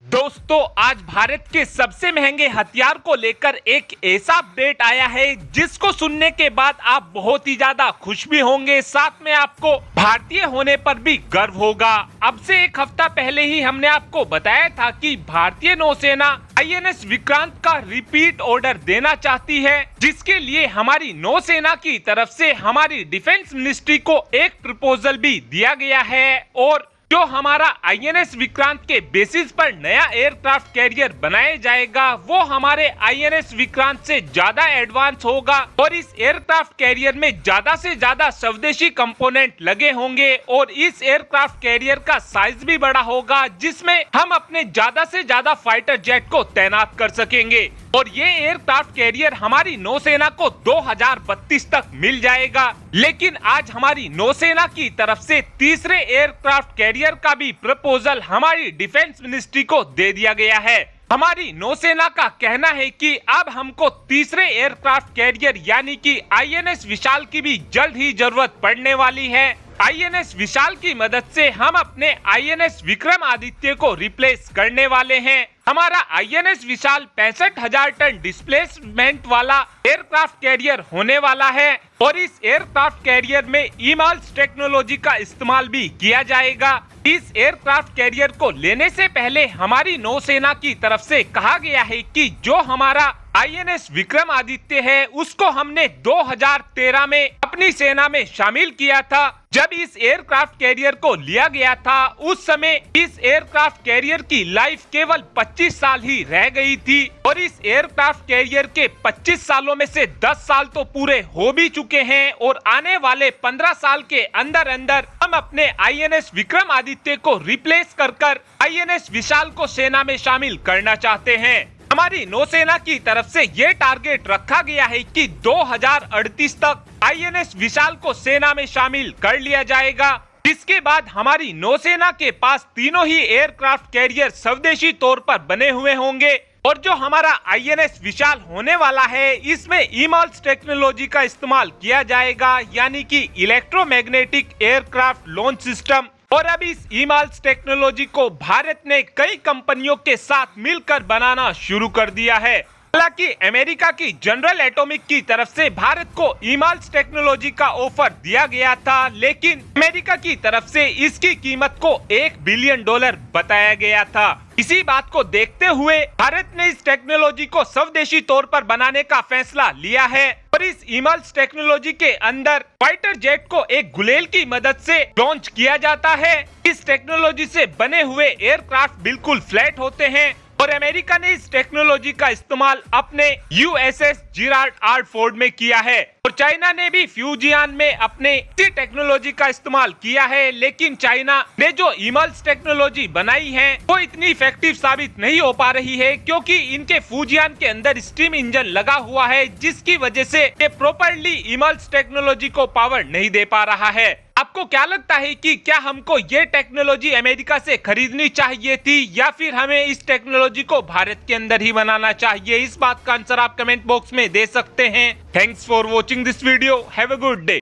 दोस्तों, आज भारत के सबसे महंगे हथियार को लेकर एक ऐसा अपडेट आया है जिसको सुनने के बाद आप बहुत ही ज्यादा खुश भी होंगे, साथ में आपको भारतीय होने पर भी गर्व होगा। अब से एक हफ्ता पहले ही हमने आपको बताया था कि भारतीय नौसेना INS विक्रांत का रिपीट ऑर्डर देना चाहती है, जिसके लिए हमारी नौसेना की तरफ से हमारी डिफेंस मिनिस्ट्री को एक प्रपोजल भी दिया गया है और जो हमारा INS विक्रांत के बेसिस पर नया एयरक्राफ्ट कैरियर बनाया जाएगा वो हमारे INS विक्रांत से ज्यादा एडवांस होगा और इस एयरक्राफ्ट कैरियर में ज्यादा से ज्यादा स्वदेशी कंपोनेंट लगे होंगे और इस एयरक्राफ्ट कैरियर का साइज भी बड़ा होगा, जिसमें हम अपने ज्यादा से ज्यादा फाइटर जेट को तैनात कर सकेंगे और ये एयरक्राफ्ट कैरियर हमारी नौसेना को 2032 तक मिल जाएगा। लेकिन आज हमारी नौसेना की तरफ से तीसरे एयरक्राफ्ट कैरियर का भी प्रपोजल हमारी डिफेंस मिनिस्ट्री को दे दिया गया है। हमारी नौसेना का कहना है कि अब हमको तीसरे एयरक्राफ्ट कैरियर यानी कि INS विशाल की भी जल्द ही जरूरत पड़ने वाली है। INS विशाल की मदद से हम अपने INS विक्रमादित्य को रिप्लेस करने वाले हैं। हमारा INS विशाल 65,000 टन डिस्प्लेसमेंट वाला एयरक्राफ्ट कैरियर होने वाला है और इस एयरक्राफ्ट कैरियर में EMALS टेक्नोलॉजी का इस्तेमाल भी किया जाएगा। इस एयरक्राफ्ट कैरियर को लेने से पहले हमारी नौसेना की तरफ से कहा गया है कि जो हमारा INS विक्रमादित्य है उसको हमने 2013 में अपनी सेना में शामिल किया था। जब इस एयरक्राफ्ट कैरियर को लिया गया था उस समय इस एयरक्राफ्ट कैरियर की लाइफ केवल 25 साल ही रह गई थी और इस एयरक्राफ्ट कैरियर के 25 सालों में से 10 साल तो पूरे हो भी चुके हैं और आने वाले 15 साल के अंदर अंदर हम अपने INS विक्रमादित्य को रिप्लेस कर INS विशाल को सेना में शामिल करना चाहते हैं। हमारी नौसेना की तरफ से ये टारगेट रखा गया है कि 2038 तक INS विशाल को सेना में शामिल कर लिया जाएगा। इसके बाद हमारी नौसेना के पास तीनों ही एयरक्राफ्ट कैरियर स्वदेशी तौर पर बने हुए होंगे और जो हमारा INS विशाल होने वाला है इसमें EMALS टेक्नोलॉजी का इस्तेमाल किया जाएगा, यानी कि इलेक्ट्रोमैग्नेटिक एयरक्राफ्ट लॉन्च सिस्टम। और अब इस EMALS टेक्नोलॉजी को भारत ने कई कंपनियों के साथ मिलकर बनाना शुरू कर दिया है। हालांकि अमेरिका की जनरल एटॉमिक की तरफ से भारत को EMALS टेक्नोलॉजी का ऑफर दिया गया था, लेकिन अमेरिका की तरफ से इसकी कीमत को $1 बिलियन बताया गया था। इसी बात को देखते हुए भारत ने इस टेक्नोलॉजी को स्वदेशी तौर पर बनाने का फैसला लिया है और इस EMALS टेक्नोलॉजी के अंदर फाइटर जेट को एक गुलेल की मदद से लॉन्च किया जाता है। इस टेक्नोलॉजी से बने हुए एयरक्राफ्ट बिल्कुल फ्लैट होते हैं और अमेरिका ने इस टेक्नोलॉजी का इस्तेमाल अपने USS जिराल्ड आर फोर्ड में किया है और चाइना ने भी फ्यूजियान में अपने इसी टेक्नोलॉजी का इस्तेमाल किया है। लेकिन चाइना ने जो EMALS टेक्नोलॉजी बनाई है वो इतनी इफेक्टिव साबित नहीं हो पा रही है, क्योंकि इनके फ्यूजियान के अंदर स्टीम इंजन लगा हुआ है, जिसकी वजह से ये प्रॉपर्ली EMALS टेक्नोलॉजी को पावर नहीं दे पा रहा है। आपको क्या लगता है कि क्या हमको ये टेक्नोलॉजी अमेरिका से खरीदनी चाहिए थी या फिर हमें इस टेक्नोलॉजी को भारत के अंदर ही बनाना चाहिए? इस बात का आंसर आप कमेंट बॉक्स में दे सकते हैं। Thanks for watching this video. Have a good day.